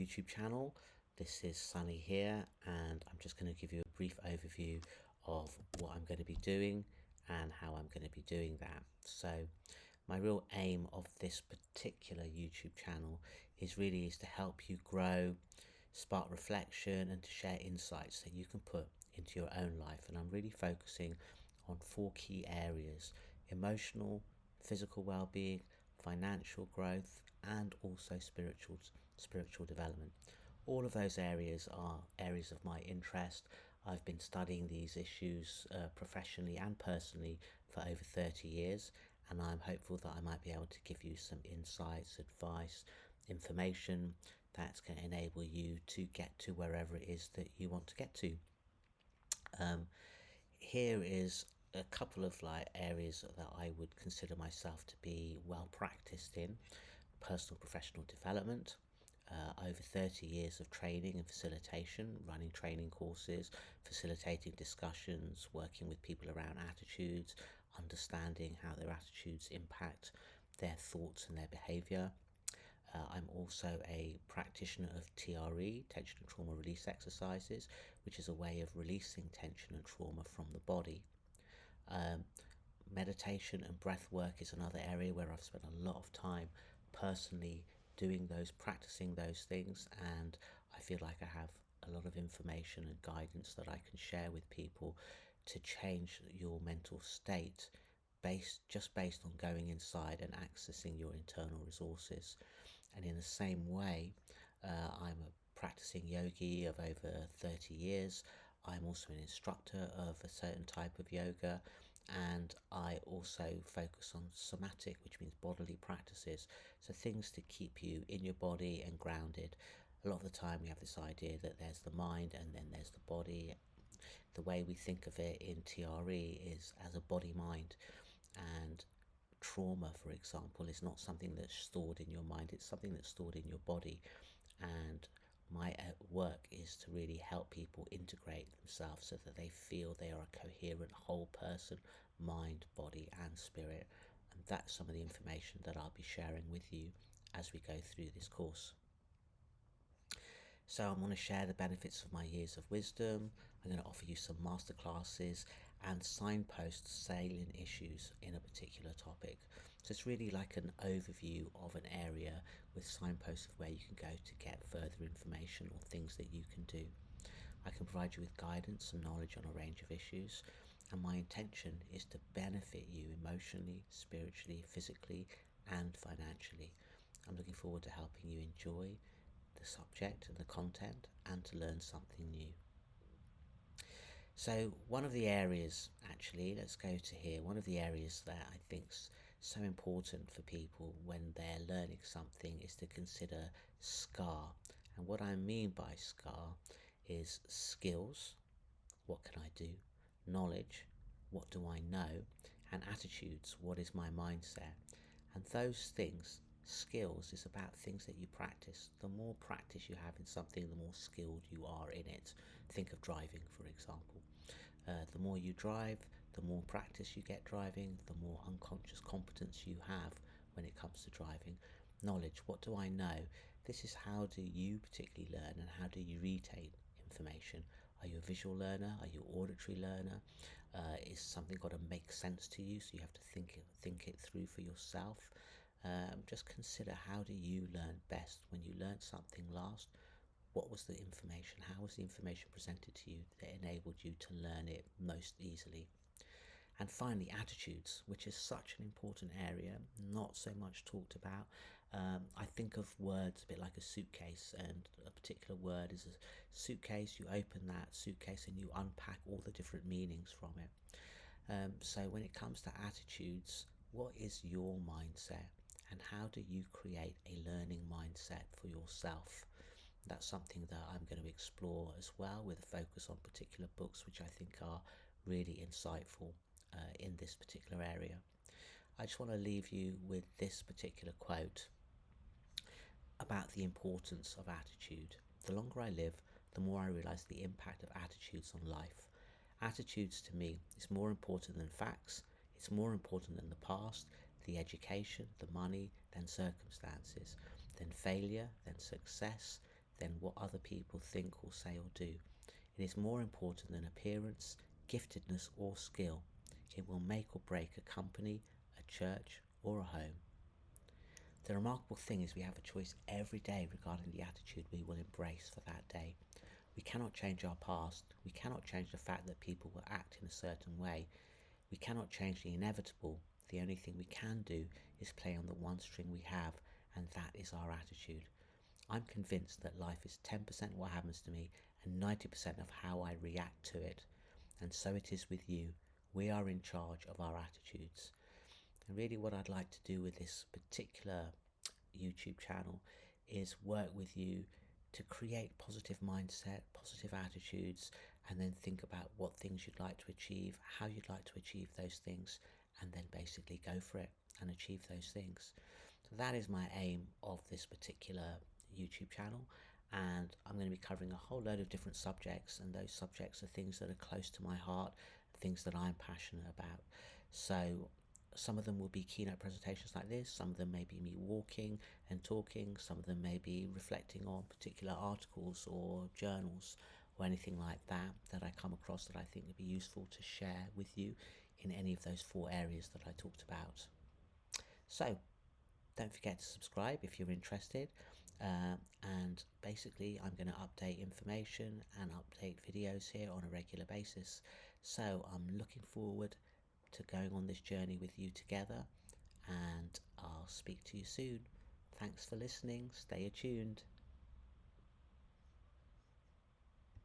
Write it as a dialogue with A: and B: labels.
A: YouTube channel. This is Sunny here, and I'm just going to give you a brief overview of what I'm going to be doing and how I'm going to be doing that. So my real aim of this particular YouTube channel is to help you grow, spark reflection, and to share insights that you can put into your own life. And I'm really focusing on 4 key areas: emotional, physical well-being, financial growth, and also spiritual development. All of those areas are areas of my interest. I've been studying these issues professionally and personally for over 30 years, and I'm hopeful that I might be able to give you some insights, advice, information that's going to enable you to get to wherever it is that you want to get to. Here is a couple of areas that I would consider myself to be well practiced in: personal professional development, over 30 years of training and facilitation, running training courses, facilitating discussions, working with people around attitudes, understanding how their attitudes impact their thoughts and their behavior. I'm also a practitioner of TRE, tension and trauma release exercises, which is a way of releasing tension and trauma from the body. Meditation and breath work is another area where I've spent a lot of time personally practicing those things, and I feel like I have a lot of information and guidance that I can share with people to change your mental state based on going inside and accessing your internal resources. And in the same way, I'm a practicing yogi of over 30 years. I'm also an instructor of a certain type of yoga, and I also focus on somatic, which means bodily practices. So things to keep you in your body and grounded. A lot of the time we have this idea that there's the mind and then there's the body. The way we think of it in TRE is as a body-mind, and trauma, for example, is not something that's stored in your mind, it's something that's stored in your body. And my work is to really help people integrate themselves so that they feel they are a coherent whole person, mind, body and spirit. And that's some of the information that I'll be sharing with you as we go through this course. So I'm going to share the benefits of my years of wisdom. I'm going to offer you some masterclasses and signposts salient issues in a particular topic. So it's really like an overview of an area with signposts of where you can go to get further information or things that you can do. I can provide you with guidance and knowledge on a range of issues, and my intention is to benefit you emotionally, spiritually, physically and financially. I'm looking forward to helping you enjoy the subject and the content and to learn something new. So one of the areas, let's go to here, one of the areas that I think's so important for people when they're learning something is to consider SCAR. And what I mean by SCAR is skills, what can I do, knowledge, what do I know, and attitudes, what is my mindset. And those things, skills, is about things that you practice. The more practice you have in something, the more skilled you are in it. Think of driving, for example. The more you drive, the more practice you get driving, the more unconscious competence you have when it comes to driving. Knowledge, what do I know? This is how do you particularly learn and how do you retain information. Are you a visual learner? Are you an auditory learner? Is something got to make sense to you, so you have to think it through for yourself? Just consider, how do you learn best? When you learned something last, what was the information? How was the information presented to you that enabled you to learn it most easily? And finally, attitudes, which is such an important area, not so much talked about. I think of words a bit like a suitcase, and a particular word is a suitcase. You open that suitcase and you unpack all the different meanings from it. So when it comes to attitudes, what is your mindset? And how do you create a learning mindset for yourself? That's something that I'm going to explore as well, with a focus on particular books which I think are really insightful in this particular area. I just want to leave you with this particular quote about the importance of attitude. The longer I live, the more I realize the impact of attitudes on life. Attitudes to me is more important than facts. It's more important than the past, the education, the money, than circumstances, than failure, than success, than what other people think or say or do. It is more important than appearance, giftedness, or skill. It will make or break a company, a church, or a home. The remarkable thing is we have a choice every day regarding the attitude we will embrace for that day. We cannot change our past. We cannot change the fact that people will act in a certain way. We cannot change the inevitable. The only thing we can do is play on the one string we have, and that is our attitude. I'm convinced that life is 10% what happens to me and 90% of how I react to it. And so it is with you. We are in charge of our attitudes. And really what I'd like to do with this particular YouTube channel is work with you to create positive mindset, positive attitudes, and then think about what things you'd like to achieve, how you'd like to achieve those things, and then basically go for it and achieve those things. So that is my aim of this particular YouTube channel, and I'm going to be covering a whole load of different subjects, and those subjects are things that are close to my heart, things that I'm passionate about. So some of them will be keynote presentations like this, some of them may be me walking and talking, some of them may be reflecting on particular articles or journals or anything like that that I come across that I think would be useful to share with you in any of those 4 areas that I talked about. So don't forget to subscribe if you're interested, and basically I'm going to update information and update videos here on a regular basis. So I'm looking forward to going on this journey with you together, and I'll speak to you soon. Thanks for listening. Stay attuned.